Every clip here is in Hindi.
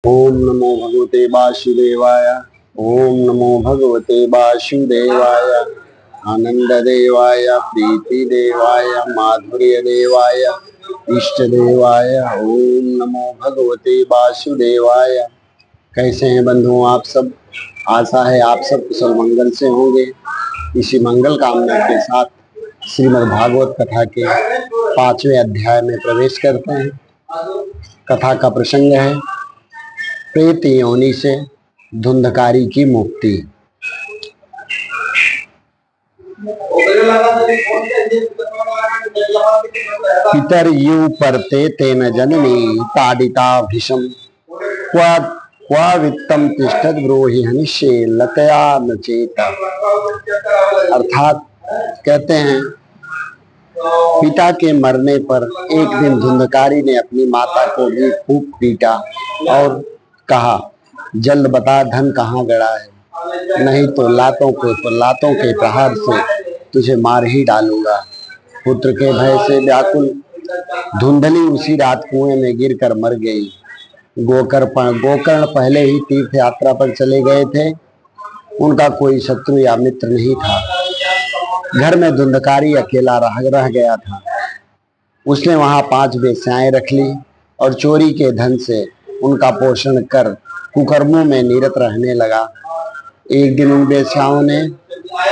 ओम नमो भगवते वासुदेवाय। ओम नमो भगवते वासुदेवाय। आनंद देवाय, प्रीति देवाय, माधुर्य देवाय, इष्ट देवाय। ओम नमो भगवते वासुदेवाय। कैसे हैं बंधुओं आप सब? आशा है आप सब कुशल मंगल से होंगे। इसी मंगल कामना के साथ श्रीमद् भागवत कथा के 5वें अध्याय में प्रवेश करते हैं। कथा का प्रसंग है प्रेत योनि से धुंधकारी की मुक्ति। पितर यू परते तेन जननी ताडिता भीषम क्वा वित्तम तिष्ठत ब्रूहि हनिष्ये लतया न चेत। अर्थात कहते हैं पिता के मरने पर एक दिन धुंधकारी ने अपनी माता को भी खूब पीटा और कहा, जल्द बता धन कहाँ गड़ा है, नहीं तो लातों के प्रहार से तुझे मार ही डालूंगा। पुत्र के भय से व्याकुल धुंधली उसी रात कुएं में गिरकर मर गई। गोकर्ण पहले ही तीर्थ यात्रा पर चले गए थे। उनका कोई शत्रु या मित्र नहीं था। घर में धुंधकारी अकेला रह गया था। उसने वहां 5 वेश्याएं रख ली और चोरी के धन से उनका पोषण कर कुकर्मों में निरत रहने लगा। एक दिन उन वेश्याओं ने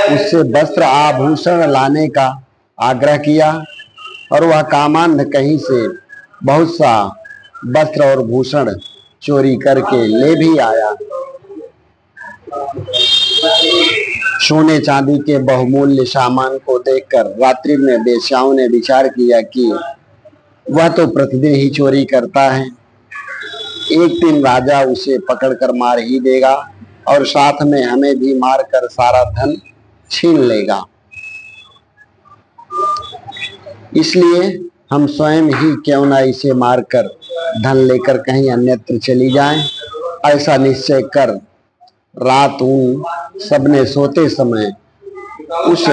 उससे वस्त्र आभूषण लाने का आग्रह किया और वह कामांध कहीं से बहुत सा वस्त्र और भूषण चोरी करके ले भी आया। सोने चांदी के बहुमूल्य सामान को देखकर रात्रि में वेश्याओं ने विचार किया कि वह तो प्रतिदिन ही चोरी करता है, एक दिन राजा उसे पकड़कर मार ही देगा और साथ में हमें भी मारकर सारा धन छीन लेगा। इसलिए हम स्वयं ही क्यों न इसे मारकर धन लेकर कहीं अन्यत्र चली जाएं। ऐसा निश्चय कर रात उन सबने सोते समय उस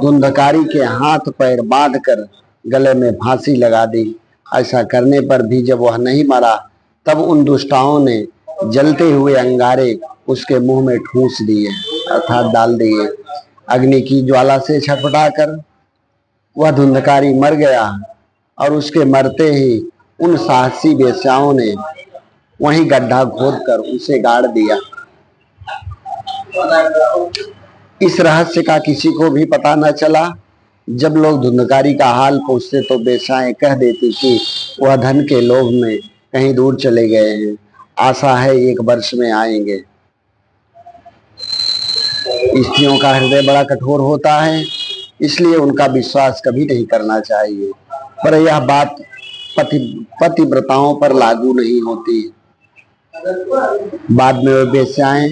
धुंधकारी के हाथ पैर बांधकर गले में फांसी लगा दी। ऐसा करने पर भी जब वह नहीं मरा तब उन दुष्टाओं ने जलते हुए अंगारे उसके मुंह में ठूंस दिए अर्थात डाल दिए। अग्नि की ज्वाला से छटपटाकर वह धुंधकारी मर गया और उसके मरते ही उन साहसी वेश्याओं ने वहीं गड्ढा खोदकर उसे गाड़ दिया। इस रहस्य का किसी को भी पता न चला। जब लोग धुंधकारी का हाल पूछते तो वेश्याएं कह देती कि वह धन के लोभ में कहीं दूर चले गए हैं, आशा है 1 वर्ष में आएंगे। स्त्रियों का हृदय बड़ा कठोर होता है, इसलिए उनका विश्वास कभी नहीं करना चाहिए। पर यह बात पतिव्रताओं पर लागू नहीं होती। बाद में वे वेश्याएं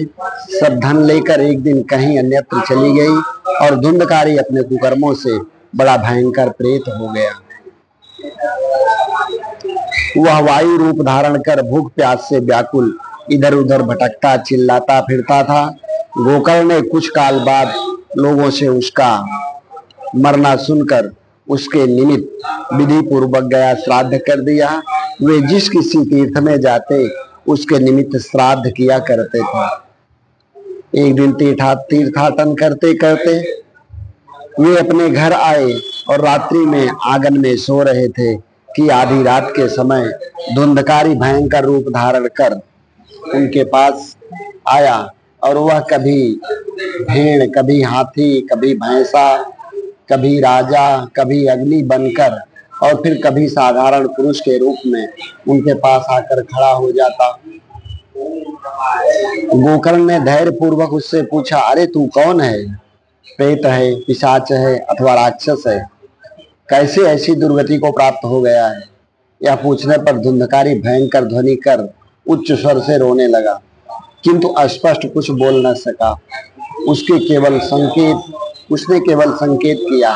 सब धन लेकर एक दिन कहीं अन्यत्र चली गई और धुंधकारी अपने कुकर्मों से बड़ा भयंकर प्रेत हो गया। वह वायु रूप धारण कर भूख प्यास से व्याकुल इधर उधर भटकता चिल्लाता फिरता था। गोकर्ण ने कुछ काल बाद लोगों से उसका मरना सुनकर उसके निमित्त विधि पूर्वक गया श्राद्ध कर दिया। वे जिस किसी तीर्थ में जाते उसके निमित्त श्राद्ध किया करते थे। एक दिन तीर्थाटन करते करते वे अपने घर आए और रात्रि में आंगन में सो रहे थे कि आधी रात के समय धुंधकारी भयंकर रूप धारण कर उनके पास आया और वह कभी भेड़, कभी हाथी, कभी भैंसा, कभी राजा, कभी अग्नि बनकर और फिर कभी साधारण पुरुष के रूप में उनके पास आकर खड़ा हो जाता। गोकर्ण ने धैर्य पूर्वक उससे पूछा, अरे तू कौन है? प्रेत है, पिशाच है अथवा राक्षस है? कैसे ऐसी दुर्गति को प्राप्त हो गया है? यह पूछने पर धुंधकारी भयंकर ध्वनि कर उच्च स्वर से रोने लगा, किंतु स्पष्ट कुछ बोल न सका। उसने केवल संकेत किया।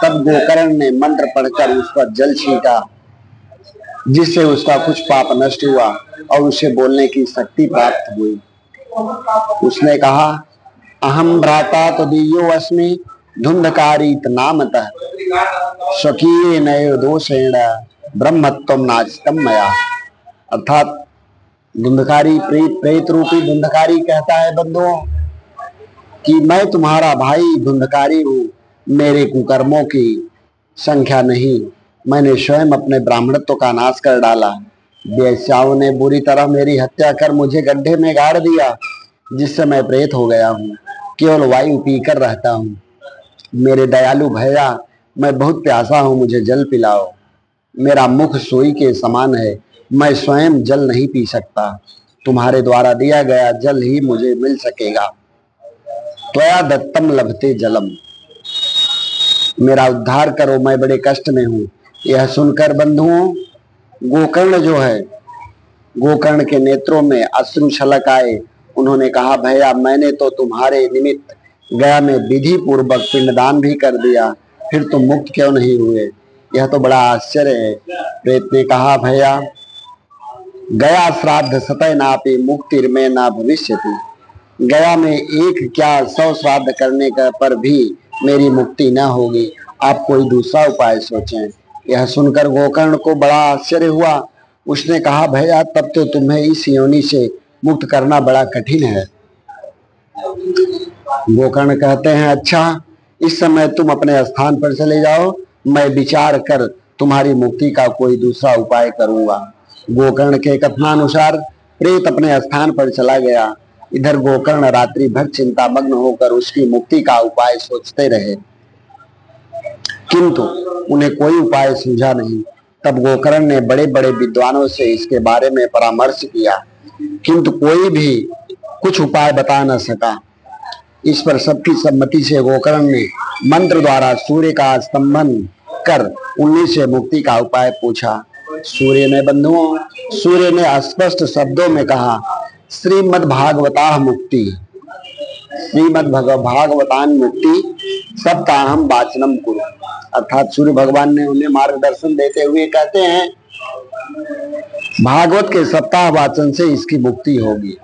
तब गोकर्ण ने मंत्र पढ़कर उस पर जल छींटा, जिससे उसका कुछ पाप नष्ट हुआ और उसे बोलने की शक्ति प्राप्त हुई। उसने कहा, अहम भ्राता तदीयो अस्मि धुंधकारीत नामतः स्वकीय नयो दोषेण ब्रह्मत्वम नाचितम मया। अर्थात धुंधकारी प्रेत रूपी धुंधकारी कहता है बंधुओं कि मैं तुम्हारा भाई धुंधकारी हूँ। मेरे कुकर्मों की संख्या नहीं, मैंने स्वयं अपने ब्राह्मणत्व का नाश कर डाला। वेश्याओं ने बुरी तरह मेरी हत्या कर मुझे गड्ढे में गाड़ दिया, जिससे मैं प्रेत हो गया हूँ। केवल वायु पीकर रहता हूँ। मेरे दयालु भैया, मैं बहुत प्यासा हूँ, मुझे जल पिलाओ। मेरा मुख सोई के समान है, मैं स्वयं जल नहीं पी सकता। तुम्हारे द्वारा दिया गया जल ही मुझे मिल सकेगा। त्वया दत्तम लभते जलम, मेरा उद्धार करो, मैं बड़े कष्ट में हूँ। यह सुनकर बंधुओं, गोकर्ण जो है, गोकर्ण के नेत्रों में अश्रु छलक आए। उन्होंने कहा, भैया मैंने तो तुम्हारे निमित्त गया में विधि पूर्वक पिंडदान भी कर दिया, फिर तुम मुक्त क्यों नहीं हुए? यह तो बड़ा आश्चर्य है। प्रेत ने कहा, भैया गया श्राद्ध सतय नापि मुक्तिर्मे ना भविष्यति। गया में एक क्या 100 श्राद्ध करने का पर भी मेरी मुक्ति न होगी। आप कोई दूसरा उपाय सोचें। यह सुनकर गोकर्ण को बड़ा आश्चर्य हुआ। उसने कहा, भैया तब तो तुम्हें इस योनि से मुक्त करना बड़ा कठिन है। गोकर्ण कहते हैं, अच्छा इस समय तुम अपने स्थान पर चले जाओ, मैं विचार कर तुम्हारी मुक्ति का कोई दूसरा उपाय करूंगा। गोकर्ण के कथनानुसार प्रेत अपने स्थान पर चला गया। इधर गोकर्ण रात्रि भर चिंतामग्न होकर उसकी मुक्ति का उपाय सोचते रहे, किंतु उन्हें कोई उपाय सूझा नहीं। तब गोकर्ण ने बड़े बड़े विद्वानों से इसके बारे में परामर्श किया, किंतु कोई भी कुछ उपाय बता न सका। इस पर सबकी सम्मति से गोकर्ण ने मंत्र द्वारा सूर्य का स्तंभन कर उन्हीं से मुक्ति का उपाय पूछा। सूर्य ने स्पष्ट शब्दों में कहा, श्रीमद् भागवता मुक्ति, श्रीमद् भागवतान मुक्ति सप्ताहम वाचनम कुरु। अर्थात सूर्य भगवान ने उन्हें मार्गदर्शन देते हुए कहते हैं, भागवत के सप्ताह वाचन से इसकी मुक्ति होगी।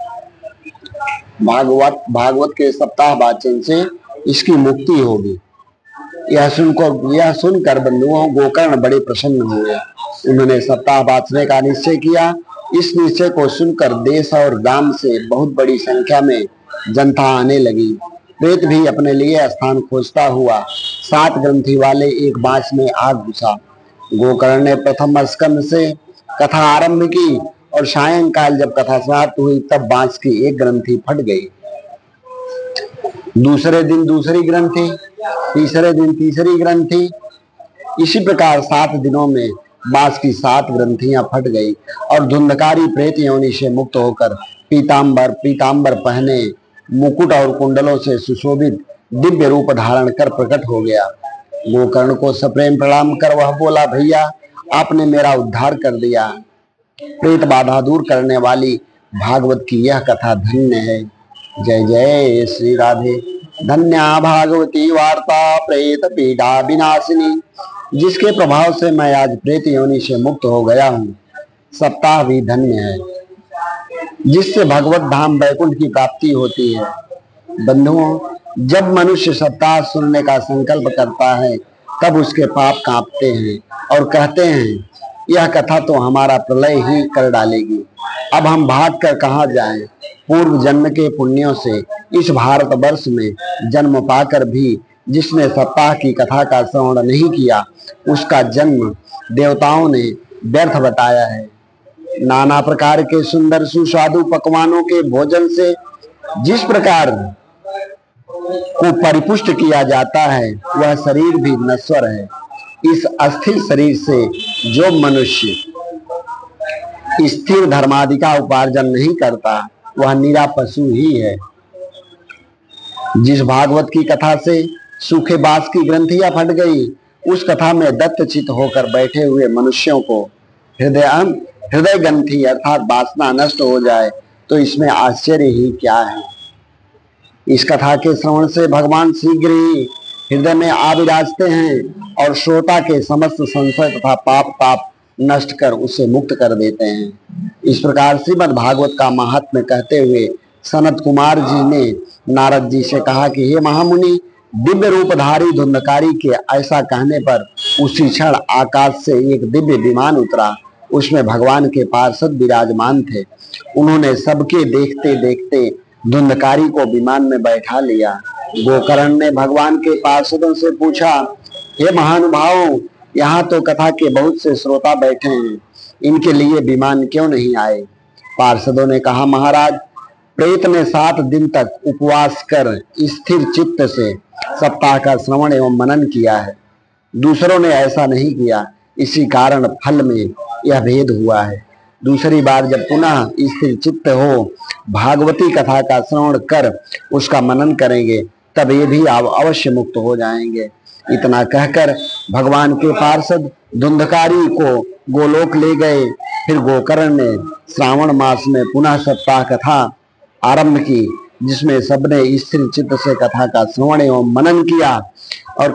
भागवत के सप्ताह वाचन से इसकी मुक्ति होगी। यह सुनकर बंधुओं गोकर्ण बड़े प्रसन्न हुए। उन्होंने सप्ताह वाचने का निश्चय किया। इस निश्चय को सुनकर देश और गांव से बहुत बड़ी संख्या में जनता आने लगी। प्रेत भी अपने लिए स्थान खोजता हुआ 7 ग्रंथि वाले एक बांस में आ घुसा। गोकर्ण ने प्रथम स्कंद से कथा आरंभ की और सायंकाल जब कथा समाप्त हुई तब बांस की एक ग्रंथि फट गई। दूसरे दिन दूसरी ग्रंथि, तीसरे दिन तीसरी ग्रंथि, इसी प्रकार 7 दिनों में बांस की 7 ग्रंथियां फट गई और धुंधकारी प्रेत योनि से मुक्त होकर पीतांबर पहने मुकुट और कुंडलों से सुशोभित दिव्य रूप धारण कर प्रकट हो गया। गोकर्ण को सप्रेम प्रणाम कर वह बोला, भैया आपने मेरा उद्धार कर दिया। प्रेत बाधा दूर करने वाली भागवत की यह कथा धन्य है। जय जय श्री राधे। धन्या भागवती वार्ता प्रेत पीड़ा विनाशिनी, जिसके प्रभाव से मैं आज प्रेत योनि से मुक्त हो गया हूँ। सप्ताह भी धन्य है, जिससे भगवत धाम वैकुंठ की प्राप्ति होती है। बंधुओं, जब मनुष्य सप्ताह सुनने का संकल्प करता है तब उसके पाप कांपते हैं और कहते हैं, यह कथा तो हमारा प्रलय ही कर डालेगी। अब हम भाग कर कहाँ जाएं? पूर्व जन्म के पुण्यों से इस भारतवर्ष में जन्म पाकर भी जिसने सप्ताह की कथा का श्रवण नहीं किया, उसका जन्म देवताओं ने व्यर्थ बताया है। नाना प्रकार के सुंदर सुस्वादु पकवानों के भोजन से जिस प्रकार को परिपुष्ट किया जाता है, वह शरीर भी नश्वर है। इस अस्थिर शरीर से जो मनुष्य स्थिर धर्मादि का उपार्जन नहीं करता, वह निरा पशु ही है। जिस भागवत की कथा से सूखे बांस की ग्रंथियां फट गई, उस कथा में दत्तचित होकर बैठे हुए मनुष्यों को हृदय ग्रंथि अर्थात वासना नष्ट हो जाए तो इसमें आश्चर्य ही क्या है। इस कथा के श्रवण से भगवान शीघ्र ही हृदय में आ विराजते हैं और श्रोता के समस्त संशय तथा पाप ताप नष्ट कर उसे मुक्त कर देते हैं। इस प्रकार श्रीमद् भागवत का महात्म्य कहते हुए सनत कुमार जी ने नारद जी से कहा कि हे महामुनि, दिव्य रूपधारी धुंधकारी के ऐसा कहने पर उसी क्षण आकाश से एक दिव्य विमान उतरा उसमें भगवान के पार्षद विराजमान थे। उन्होंने सबके देखते देखते धुंधकारी को विमान में बैठा लिया। गोकर्ण ने भगवान के पार्षदों से पूछा, हे महानुभाव, यहाँ तो कथा के बहुत से श्रोता बैठे हैं, इनके लिए विमान क्यों नहीं आए? पार्षदों ने कहा, महाराज, प्रेत ने 7 दिन तक उपवास कर स्थिर चित्त से सप्ताह का श्रवण एवं मनन किया है। दूसरों ने ऐसा नहीं किया, इसी कारण फल में यह भेद हुआ है। दूसरी बार जब पुनः स्थिर चित्त हो भागवती कथा का श्रवण कर उसका मनन करेंगे, तब ये भी अवश्य मुक्त हो जाएंगे। इतना कहकर भगवान के पार्षद धुंधकारी को गोलोक ले गए। फिर गोकर्ण ने श्रावण मास में पुनः सप्ताह कथा आरंभ की, जिसमें सबने स्थिर चित्त से कथा का श्रवण एवं मनन किया। और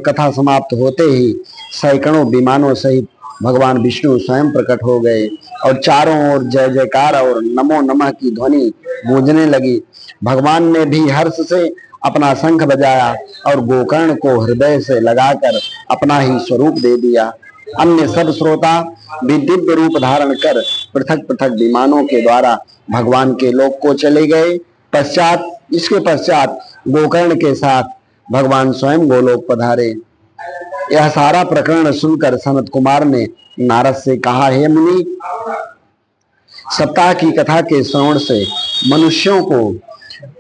कथा समाप्त होते ही सैकड़ों विमानों सहित भगवान विष्णु स्वयं प्रकट हो गए और चारों ओर जय जयकार और नमो नमः की ध्वनि गूंजने लगी। भगवान ने भी हर्ष से अपना शंख बजाया और गोकर्ण को हृदय से लगाकर अपना ही स्वरूप दे दिया। अन्य सब श्रोता भी दिव्य रूप धारण कर पृथक पृथक विमानों के द्वारा भगवान के लोक को चले गए। इसके पश्चात गोकर्ण के साथ भगवान स्वयं गोलोक पधारे। यह सारा प्रकरण सुनकर सनत कुमार ने नारद से कहा, हे मुनि, सप्ताह की कथा के श्रवण से मनुष्यों को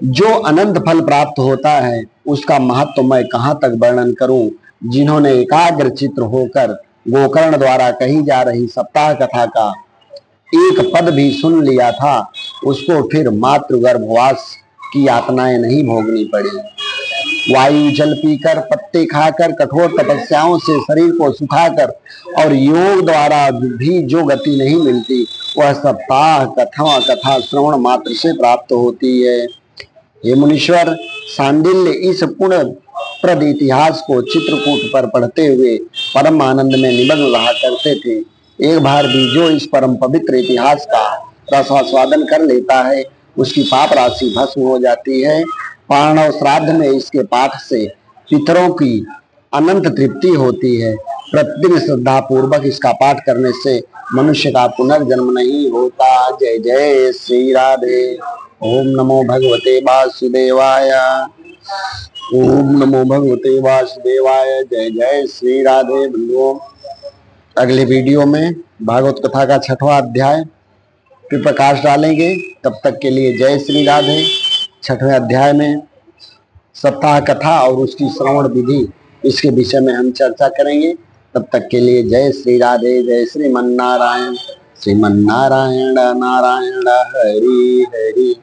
जो अनंत फल प्राप्त होता है, उसका महत्व मैं कहाँ तक वर्णन करूं। जिन्होंने एकाग्र चित्र होकर गोकर्ण द्वारा कही जा रही सप्ताह कथा का एक पद भी सुन लिया था, उसको फिर मातृ गर्भवास की यातनाएं नहीं भोगनी पड़ी। वायु जल पीकर, पत्ते खाकर, कठोर तपस्याओं से शरीर को सुखाकर और योग द्वारा भी जो गति नहीं मिलती, वह सप्ताह कथा श्रवण मात्र से प्राप्त होती है। हे मुनीश्वर, सांडिल्य इस पुण्य प्रद इतिहास को चित्रकूट पर पढ़ते हुए परम आनंद में निमग्न रहा करते थे। एक बार भी जो इस परम पवित्र इतिहास का रसास्वादन कर लेता है, उसकी पाप राशि भस्म हो जाती है। पारणव श्राद्ध में इसके पाठ से पितरों की अनंत तृप्ति होती है। प्रतिदिन श्रद्धा पूर्वक इसका पाठ करने से मनुष्य का पुनर्जन्म नहीं होता। जय जय श्री राधे। ओम नमो भगवते वासुदेवाय। ओम नमो भगवते वासुदेवाय। जय जय श्री राधे। बंधुओं, अगले वीडियो में भागवत कथा का 6वां अध्याय पे प्रकाश डालेंगे। तब तक के लिए जय श्री राधे। 6वें अध्याय में सप्ताह कथा और उसकी श्रवण विधि, इसके विषय में हम चर्चा करेंगे। तब तक के लिए जय श्री राधे। जय श्रीमन्नारायण। श्रीमन्नारायण नारायण हरि हरि।